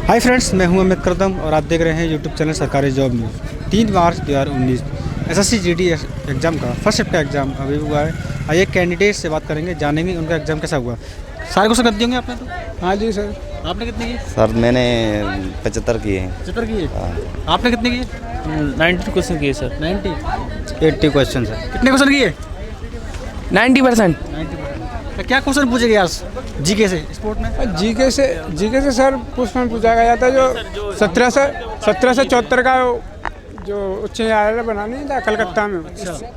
Hi friends, मैं हूं अमित करदम और आप देख रहे हैं यूट्यूब चैनल सरकारी जॉब न्यूज़। 3 मार्च 2019 एसएससी जीडी एग्ज़ाम का फर्स्ट शिफ्ट का एग्ज़ाम अभी हुआ है। आइए कैंडिडेट से बात करेंगे, जानेंगे उनका एग्ज़ाम कैसा हुआ। सारे क्वेश्चन कर दिए होंगे आपने तो? हाँ जी सर। आपने कितने किए? सर मैंने 75 किए हैं। 75 किए? आपने कितने किए? 90 क्वेश्चन किए सर। 90? 80 question sir. कितने क्वेश्चन किए? 90%। 90%। तो क्या क्वेश्चन पूछे गए आज जीके से स्पोर्ट में? जीके से सर क्वेश्चन पूछा गया था जो 17 से 74 का जो उच्च न्यायालय बनाने था कलकत्ता में,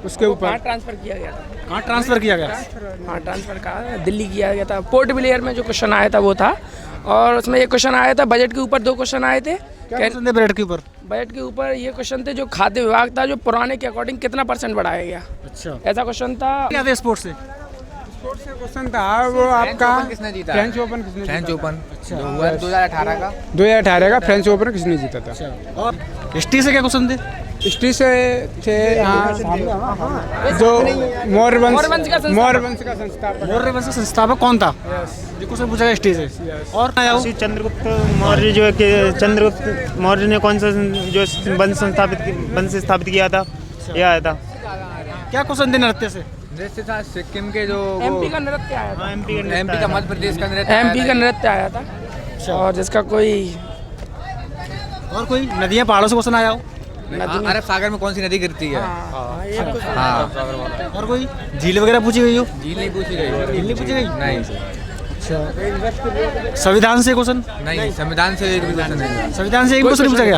उसके ऊपर ट्रांसफर किया गया था। कहाँ ट्रांसफ़र किया गया? हाँ, ट्रांसफर कहा दिल्ली किया गया था। पोर्ट ब्लेयर में जो क्वेश्चन आया था वो था, और उसमें ये क्वेश्चन आया था बजट के ऊपर। 2 क्वेश्न आए थे। क्या क्वेश्चन थे बजट के ऊपर? बजट के ऊपर ये क्वेश्चन थे जो खाद्य विभाग था, जो पुराने के अकॉर्डिंग कितना % बढ़ाया गया, अच्छा, ऐसा क्वेश्चन था। क्या थे स्पोर्ट्स से? क्वेश्चन था वो आपका किसने जीता? फ्रेंच ओपन किसने फ्रेंच जीता? ओपन जो हुआ 2018 का। 2018 का फ्रेंच ओपन किसने जीता था? और हिस्ट्री से क्या क्वेश्चन थे? हिस्ट्री से थे जो मौर्य वंश का संस्थापक। मौर्य वंश का संस्थापक कौन था? ये क्वेश्चन पूछा गया हिस्ट्री से। और आया वो? चंद्रगुप्त मौर्य जो है कि चंद्रगुप्त मौर्य ने कौन सा जो वंश स्थापित किया था, यह आया था। क्या क्वेश्चन थे नृत्य से? नृत्य था सिक्किम के जो एमपी का नृत्य आया था। एमपी का मध्य प्रदेश का नृत्य एमपी का नृत्य आया था। और जिसका कोई और कोई नदियाँ पहाड़ों से क्वेश्चन आया हो? अरब सागर में कौन सी नदी गिरती है? और कोई झील वगैरह पूछी गई हो? झील नहीं पूछी गई। झील नहीं पूछी गई? नहीं संविधान से क्वेश्चन? नहीं, संविधान से एक भी क्वेश्चन नहीं। संविधान से एक क्वेश्चन पूछा गया?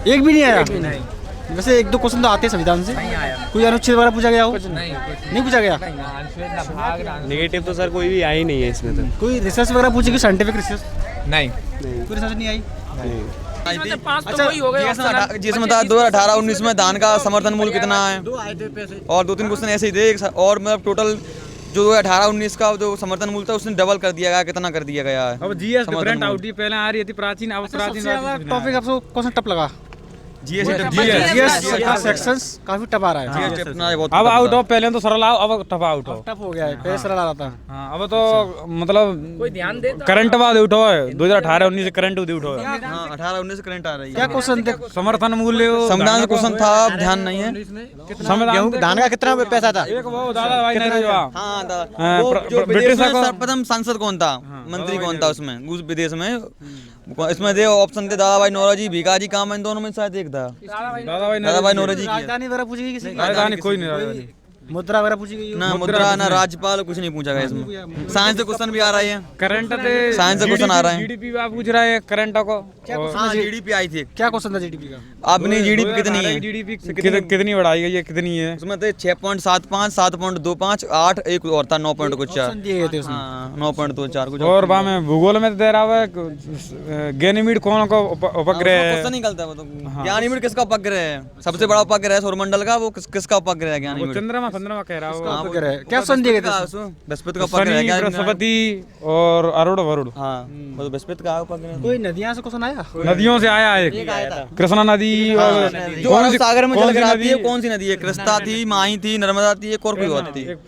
एक भी नहीं आया? वैसे 1-2 क्वेश्चन तो आते हैं संविधान से। नहीं आया। कोई अनुच्छेद वगैरह पूछा गया हो? नहीं, नहीं पूछा गया? नेगेटिव तो सर कोई भी आई नहीं है इसमें तो। कोई रिसर्च वगैरह पूछी गई, साइंटिफिक रिसर्च? नहीं। कोई रिसर्च नहीं आई? जिसमें था 2018-19 में धान का समर्थन मूल्य कितना है, और 2-3 क्वेश्चन ऐसे ही थे। और मतलब टोटल जो 2018-19 का जो समर्थन मूल्य था उसने डबल कर दिया गया, कितना कर दिया गया है। अब जीएस डिफरेंट आउट ही पहले आ रही थी प्राचीन, अब प्राचीन टॉपिक आपको क्वेश्चन टफ लगा? जीएस सेक्शंस काफी टफ आ रहा है। अब आउट ऑफ पहले तो सरल आओ, अब टफ आउट हो। टफ हो गया है, पहले सरल आ रहा था। हाँ, अब तो मतलब कोई ध्यान दे करंट बाद उठो है 2018-19 से करंट उठो है। हाँ, 18-19 करंट आ रही है। क्या क्वेश्चन थे? समर्थन मूल्य संविधान क्वेश्चन था, अब ध्यान नहीं है। धान का कितना पैसा था? एक वो दादा भाई ने जो हाँ, हाँ, वो जो ब्रिटिश विदेश में को- सर्वप्रथम सांसद कौन था, मंत्री कौन था उसमें, उस विदेश में? इसमें दे ऑप्शन थे दादा भाई नौरोजी, भिखाजी कामा, इन दोनों में शायद एक था। दादा भाई नौरोजी की है। राजधानी वगैरह पूछी गई किसी की? राजधानी कोई नहीं राजधानी। मुद्रा वगैरह पूछी गई? ना मुद्रा ना राज्यपाल, कुछ नहीं पूछा गया इसमें। साइंस से क्वेश्चन भी आ रहे हैं, करंट साइंस से क्वेश्चन आ रहे हैं। जीडीपी आप पूछ रहा है करंट को। हाँ, जीडीपी आई थी। क्या क्वेश्चन था जीडीपी का? अपनी जीडीपी कितनी है? जीडीपी कितनी बढ़ाई गई है, कितनी है? उसमें थे 6.75, 7.25, 8, एक और था 9 पॉइंट कुछ 4। ऑप्शन दिए गए थे उसमें। हाँ, 9.24 कुछ। और बा में भूगोल में तो दे रहा है गैनीमीड कौन का उपग्रह है। क्वेश्चन निकलता है वो तो। ज्ञानीमीड किसका उपग्रह है? सबसे बड़ा उपग्रह है सौरमंडल का, वो किसका उपग्रह है? ज्ञानीमीड। चंद्रमा कह रहा है। उपग्रह है। क्या ऑप्शन दिए गए थे? बृहस्पति का उपग्रह है। शनि, बृहस्पति और अरुण वरुण। हाँ, वो तो बृहस्पति का उपग्रह है। कोई नदियाँ से क्वेश्चन आया? नदियों से आया एक कृष्णा नदी और जो अरब सागर में जल गिराती है कौन सी नदी है? कृष्णा थी, माही थी, नर्मदा थी, एक और कोई और थी। एक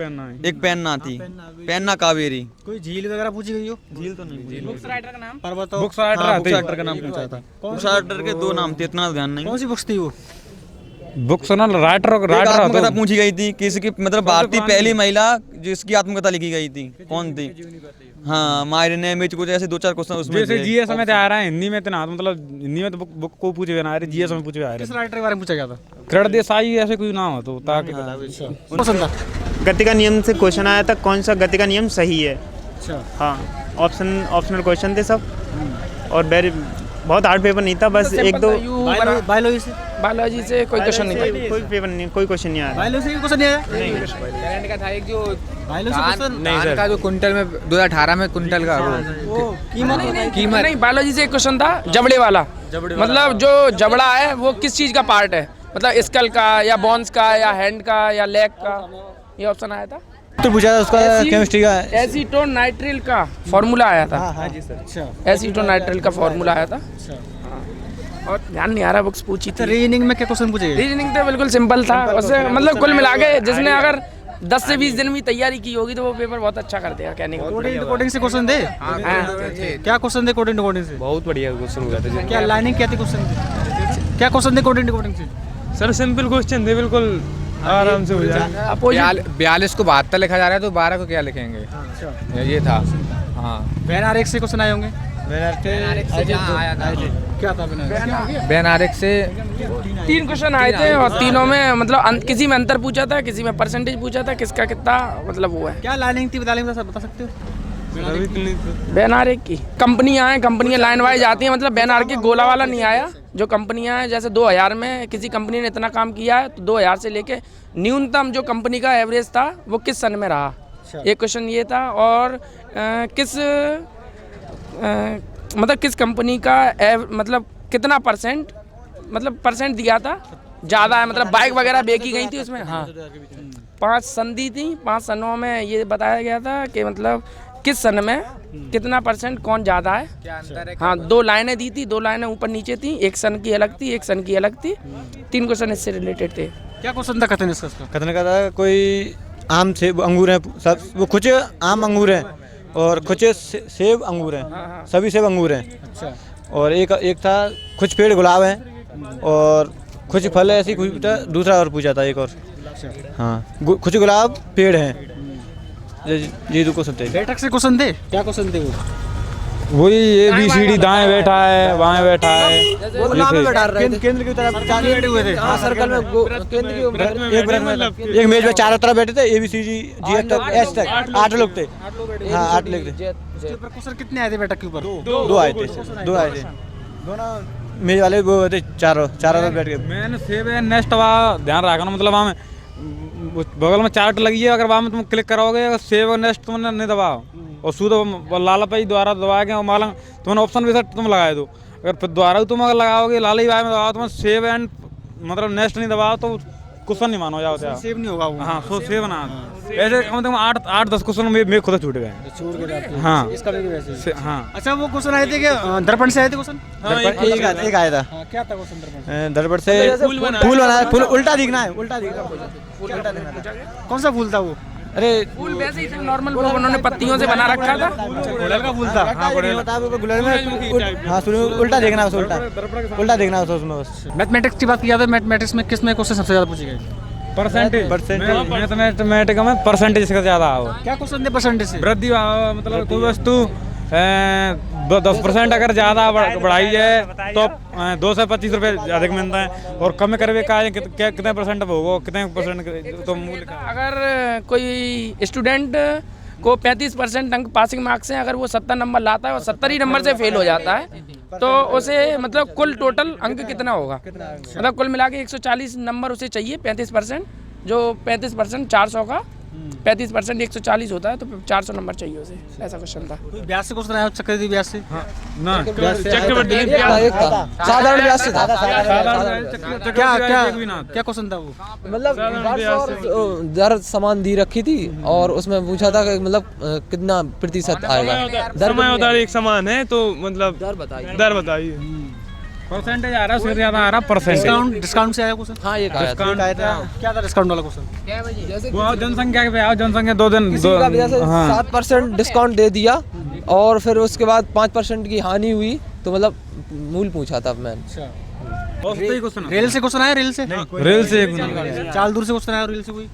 पेन्ना थी, पेन्ना कावेरी। कोई झील वगैरह पूछी गई हो? झील तो नहीं। बुक्स राइटर का नाम? पर्वत? बुक्स हाँ, राइटर बुक्स राइटर का नाम पूछा था। बुक्स राइटर के 2 नाम थे, इतना ध्यान नहीं। कौन सी बुक्स थी वो? बुक्स ना राइटर एक आत्मकथा पूछी गई थी, किसी की मतलब भारतीय पहली महिला जिसकी आत्मकथा लिखी गई थी, कौन थी? हाँ, मायरे ने में कुछ ऐसे 2-4 क्वेश्चन उसमें जैसे थे। जीएस में आ रहा है, हिंदी में तो ना, मतलब हिंदी में तो बुक को पूछे हुए ना आ रहे, जीएस में पूछे हुए आ किस रहे। राइटर के बारे में पूछा गया था? किरण देसाई ऐसे कोई नाम हो तो ताकि क्वेश्चन था? गति का नियम से क्वेश्चन आया था, कौन सा गति का नियम सही है? अच्छा। हाँ, ऑप्शनल क्वेश्चन थे सब, और बहुत हार्ड पेपर नहीं था, बस 1-2 बायोलॉजी से? बायोलॉजी से कोई क्वेश्चन नहीं था। कोई पेपर नहीं, कोई क्वेश्चन नहीं आया। बायोलॉजी से क्वेश्चन नहीं आया? करंट का था एक जो बायोलॉजी से क्वेश्चन? धान का जो कुंटल में 2018 में कुंटल का वो कीमत। नहीं, बायोलॉजी से एक क्वेश्न था जबड़े वाला। मतलब जो जबड़ा है वो किस चीज का पार्ट है, मतलब स्कल का या बोन्स का या हैंड का या लेग का, ये ऑप्शन आया था। तो पूछा था उसका केमिस्ट्री का। एसीटोन नाइट्रिल का फॉर्मूला आया था। हाँ जी सर। अच्छा। एसीटोन नाइट्रिल का फॉर्मूला आया था। और ध्यान नहीं आ रहा, बुक्स पूछी थी। रीजनिंग में क्या क्वेश्चन पूछे? रीजनिंग तो बिल्कुल सिंपल था, उससे मतलब कुल मिला के जिसने अगर 10 से 20 दिन में तैयारी की होगी तो वो पेपर बहुत अच्छा कर देगा, कहने का मतलब। कोडिंग कोडिंग से क्वेश्चन दे, क्या क्वेश्चन दे कोडिंग कोडिंग से? बहुत बढ़िया क्वेश्चन हुआ था। क्या लाइनिंग क्या थी क्वेश्चन, क्या क्वेश्चन दे कोडिंग कोडिंग से? सर सिंपल क्वेश्चन थे, बिल्कुल आराम से हो जाए। 42 को 72 लिखा जा रहा है तो 12 को क्या लिखेंगे, ये था। हाँ, बैन आरेख से क्वेश्चन आए होंगे। क्या था बैन आरेख से 3 क्वेश्चन आए थे और तीनों में मतलब किसी में अंतर पूछा था, किसी में परसेंटेज पूछा था, किसका कितना मतलब वो है। क्या लाइनिंग थी बता सकते हो? बैनार की कंपनियां हैं, कंपनियां लाइन वाइज आती हैं, मतलब बैनार के गोला वाला नहीं आया। जो कंपनियां हैं जैसे 2000 में किसी कंपनी ने इतना काम किया है तो 2000 से लेके न्यूनतम जो कंपनी का एवरेज था वो किस सन में रहा, एक क्वेश्चन ये था। और मतलब किस कंपनी का मतलब कितना परसेंट दिया था ज़्यादा है, मतलब बाइक वगैरह बेची गई थी उसमें। हाँ, 5 सन दी थी, 5 सनों में ये बताया गया था कि मतलब किस सन में कितना परसेंट कौन ज़्यादा है। हाँ, 2 लाइनें दी थी, 2 लाइनें ऊपर नीचे थी, एक सन की अलग थी, एक सन की अलग थी। 3 क्वेश्चन इससे रिलेटेड थे। क्या क्वेश्चन था कथन इसका? कथन का था कोई आम सेब अंगूर हैं, सब वो कुछ आम अंगूर हैं और कुछ सेब अंगूर हैं, सभी सेब अंगूर हैं। अच्छा। और एक था कुछ पेड़ गुलाब हैं और कुछ फल ऐसी कुछ दूसरा और पूछा था एक और। हाँ, कुछ गुलाब पेड़ हैं, ये दो क्वेश्चन थे। बैठक से क्वेश्चन थे, क्या क्वेश्चन थे वो? वही ABCD दाएं बैठा है, बाएं बैठा है, केंद्र की तरफ बैठे हुए थे। सर्कल में केंद्र की एक मेज में चारों तरफ बैठे थे, ABCD G तक S तक 8 लोग थे। हाँ, 8 लोग थे। क्वेश्चन कितने आए थे बैठक के ऊपर? 2 आए थे, 2 आए थे। दोनों मेज वाले वो थे, चारों तरफ बैठ गए। मैंने सेब है नेक्स्ट वहाँ ध्यान रखना, मतलब वहाँ में बगल में चार्ट लगी है, अगर वहाँ में तुम क्लिक करोगे अगर सेव नेक्स्ट तुमने नहीं दबाओ और सूद लाला पे द्वारा दबा के मालूम तुमने ऑप्शन भी तुम लगाए दो, अगर फिर द्वारा तुम अगर लगाओगे लाला ही में दबाओ, तुम सेव एंड मतलब नेक्स्ट नहीं दबाओ तो क्वेश्चन नहीं मानो जाओ, सेव नहीं होगा वो। हाँ, सो सेव ना ऐसे कम से कम 8-10 क्वेश्चन मेरे खुद छूट गए। हाँ, इसका भी वैसे। हाँ। अच्छा, वो क्वेश्चन आए थे कि दर्पण से आए थे क्वेश्चन? एक आया था। क्या था क्वेश्चन दर्पण? दर्पण से फूल बना, फूल उल्टा दिखना है, उल्टा दिखना था। कौन सा फूल था वो? अरे फूल वैसे ही नॉर्मल उन्होंने पत्तियों से बना रखा था। गुड़हल का फूल था। हाँ, गुड़हल में हाँ, उल्टा देखना है, उल्टा देखना है उसमें। मैथमेटिक्स की बात किया था, मैथमेटिक्स में किस में क्वेश्चन सबसे ज़्यादा पूछे गए? परसेंटेज मैथमेटिक्स में परसेंटेज का ज़्यादा आओ। क्या क्वेश्चन थे परसेंटेज से? वृद्धि मतलब कोई वस्तु 10% अगर ज़्यादा बढ़ाई है तो 2 से 25 रुपये अधिक मिलता है, और कम करवे का कितने परसेंट होगा, कितने परसेंट तो मूल्य का। अगर कोई स्टूडेंट को 35% अंक पासिंग मार्क्स हैं, अगर वो 70 नंबर लाता है और 70 ही नंबर से फेल हो जाता है तो उसे मतलब कुल टोटल अंक कितना होगा, मतलब कुल मिला के 140 नंबर उसे चाहिए। 35% जो 35% 400 का 35% 140 होता है तो 400 नंबर चाहिए उसे, ऐसा क्वेश्चन था। ब्याज से क्वेश्चन आया, चक्रवृद्धि ब्याज से? ना, साधारण ब्याज से था। क्या क्वेश्चन था वो? मतलब दर समान दी रखी थी और उसमें पूछा था कि मतलब कितना प्रतिशत आएगा। समय और दर एक समान है तो मतलब दर बताइए। परसेंटेज आ रहा है, ज़्यादा आ रहा परसेंटेज। डिस्काउंट से आया क्वेश्चन? हाँ, ये कहा डिस्काउंट आया था। क्या था डिस्काउंट वाला क्वेश्चन? वो जनसंख्या पे आओ, जनसंख्या 2 दिन 7% डिस्काउंट दे दिया और फिर उसके बाद 5% की हानि हुई तो मतलब मूल पूछा था मैंने। रेल से क्वेश्चन आया? रेल से चाल दूर से क्वेश्चन आया? रेल से कोई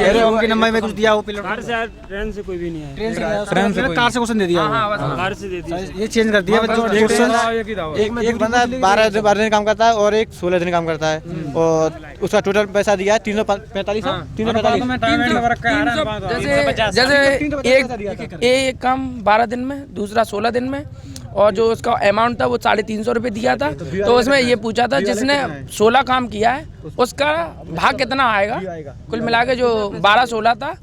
अरे उनके नंबर में कुछ दिया हो? ट्रेन से कोई भी नहीं है। ट्रेन से कार से क्वेश्चन दे दिया, कार से दे दिया। ये चेंज कर दिया। एक बंदा 12 दिन काम करता है और एक 16 दिन काम करता है और उसका टोटल पैसा दिया 345। जैसे एक काम 12 दिन में, दूसरा 16 दिन में, और जो उसका अमाउंट था वो 350 रुपये दिया था। तो उसमें ये पूछा था जिसने 16 काम किया है उसका भाग कितना आएगा। कुल मिला के जो 12-16 था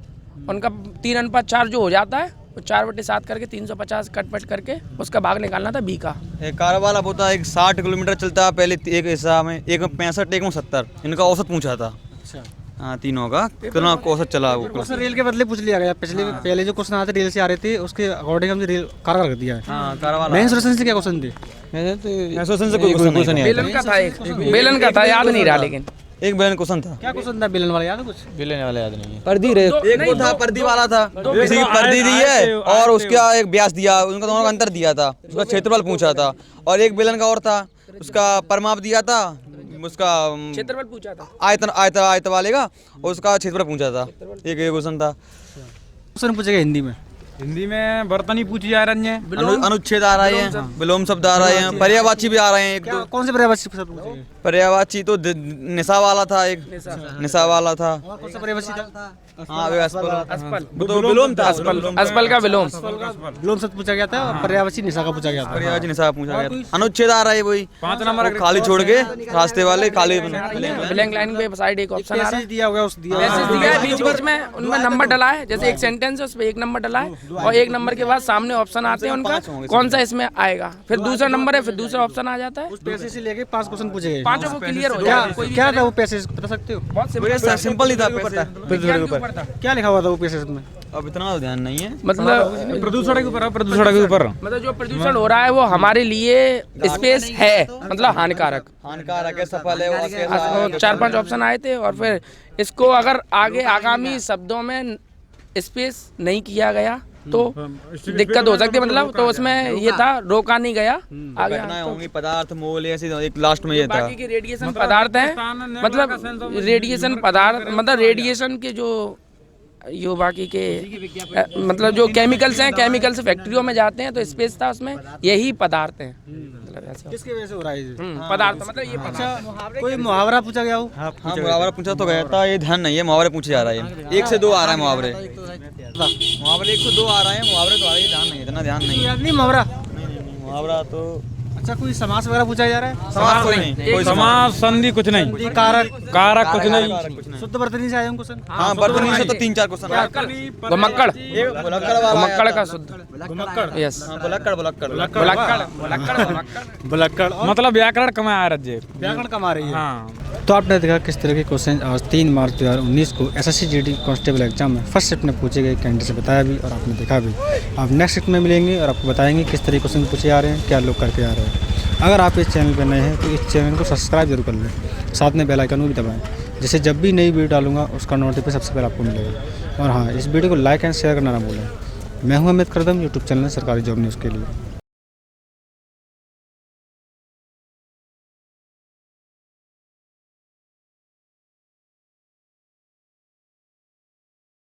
उनका 3:4 जो हो जाता है वो 4/7 करके 350 कट करके उसका भाग निकालना था बी का। एक कार वाला होता है, एक 60 किलोमीटर चलता है पहले एक हिस्सा में, एक में 65, एक में 70, इनका औसत पूछा था। हाँ, तीनों का कितना औसत चला वो क्वेश्चन रेल के बदले पूछ लिया गया। पहले जो क्वेश्चन आते रेल से आ रहे थे उसके अकॉर्डिंग हमने रेल कार कर दिया है। हाँ, कार वाला। मेन सोल्यूशन से क्या क्वेश्चन थे? से कोई क्वेश्चन नहीं बेलन का था, एक बेलन का था, याद नहीं रहा लेकिन एक बेलन क्वेश्चन था। क्या क्वेश्चन था बिलन वाला, याद है कुछ? बिलेने वाला याद नहीं है। पर्दी रे एक वो था पर्दी वाला था, किसी की पर्दी दी है और उसका एक ब्यास दिया, उनका दोनों का अंतर दिया था, उसका क्षेत्रफल पूछा था। और एक बेलन का और था, उसका परिमाप दिया था, उसका क्षेत्रफल पूछा था, आयत वाले का, और उसका क्षेत्रफल पूछा था। एक क्वेश्चन था। क्वेश्चन पूछेगा हिंदी में। हिंदी में बर्तन ही पूछी जा रही हैं। अनुच्छेद आ रहे हैं, विलोम शब्द आ रहे हैं, पर्यायवाची भी आ रहे हैं। एक क्या दो कौन से पर्यायवाची शब्द पूछेंगे? पर्यायवाची तो निशा वाला था, एक निशा वाला था। और कौन सा पर्यायवाची था? हाँ वो अस्पल, वो तो विलोम था। अस्पल का विलोम, विलोम शब्द पूछा गया था और पर्यायवाची निशा का पूछा गया था। पर्यायवाची निशा पूछा गया था। अनुच्छेद आ रहा है वही 5 नंबर वो खाली छोड़ के रास्ते वाले खाली ब्लैंक लाइन पे साइड एक ऑप्शन आ रहा है, पैसेज दिया होगा, उस दिया मैसेज दिया है, बीच बीच में उनमें नंबर डला है, जैसे एक सेंटेंस है उस पर एक नंबर डला है और एक नंबर के बाद सामने ऑप्शन आते हैं उनका कौन सा इसमें आएगा, फिर दूसरा नंबर है, फिर दूसरा ऑप्शन आ जाता है। उस पैसेज से लेके 5 क्वेश्चन पूछे गए। पांचों को क्लियर हो जाएगा। कोई भी क्या था वो पैसेज, बता सकते हो? बहुत सिंपल ही था। विज्ञान के ऊपर था। क्या लिखा हुआ था वो पैसेज में? अब इतना ध्यान नहीं है। मतलब प्रदूषण के ऊपर, प्रदूषण के ऊपर मतलब जो प्रदूषण हो रहा है वो हमारे लिए स्पेस है, मतलब हानिकारक है, सफल है वो कैसा। 4-5 ऑप्शन आए थे और फिर इसको अगर आगे आगामी शब्दों में स्पेस नहीं किया गया तो दिक्कत हो सकती है, मतलब तो उसमें ये था रोका नहीं गया आगे। घटनाएं होंगी, पदार्थ मोल ऐसे एक लास्ट में ये था। बाकी के रेडिएशन पदार्थ हैं, मतलब रेडिएशन पदार्थ, मतलब रेडिएशन के जो बाकी के मतलब जो केमिकल्स हैं, केमिकल्स फैक्ट्रियों में जाते हैं तो स्पेस था उसमें, यही पदार्थ हैं, मतलब ऐसा किसकी वजह से हो रहा है ये? पदार्थ मतलब ये अच्छा, कोई मुहावरा पूछा गया हो? हाँ मुहावरा पूछा तो गया था, ये ध्यान नहीं है। मुहावरे पूछे जा रहा है, 1 से 2 आ रहा है मुहावरे। मुहावरे 1 से 2 आ रहा है, मुहावरे तो आ रही है, ध्यान नहीं, इतना ध्यान नहीं है। याद नहीं मुहावरा? मुहावरा तो अच्छा, कोई समास वगैरह पूछा जा रहा है? समास कोई नहीं, कोई समास संधि कुछ नहीं, संधि, कारक कारक कुछ नहीं। शुद्ध वर्तनी से आए हैं क्वेश्चन। हाँ बर्तनी से तो 3-4 क्वेश्चन घुमक्कड़, घुमक्कड़ का शुद्ध, यस, बुलक्कड़ बुलक्कड़ मतलब व्याकरण कम आ रहा है। व्याकरण कम आ रही है। हाँ, तो आपने देखा किस तरह के क्वेश्चन आज 3 मार्च 2019 को एसएससी जीडी कांस्टेबल एग्जाम में फर्स्ट शिफ्ट में पूछे गए, कैंडिडेट से बताया भी और आपने देखा भी। आप नेक्स्ट शिफ्ट में मिलेंगे और आपको बताएंगे किस तरह के क्वेश्चन पूछे जा रहे हैं, क्या लोग करके आ रहे हैं। अगर आप इस चैनल पर नए हैं तो इस चैनल को सब्सक्राइब जरूर कर लें, साथ में बेल आइकन को भी दबाएं, जिससे जब भी नई वीडियो डालूंगा उसका नोटिफिकेशन सबसे पहले आपको मिलेगा। और हाँ, इस वीडियो को लाइक एंड शेयर करना ना भूलें। मैं हूं अमित करदम, यूट्यूब चैनल सरकारी जॉब न्यूज़ के लिए।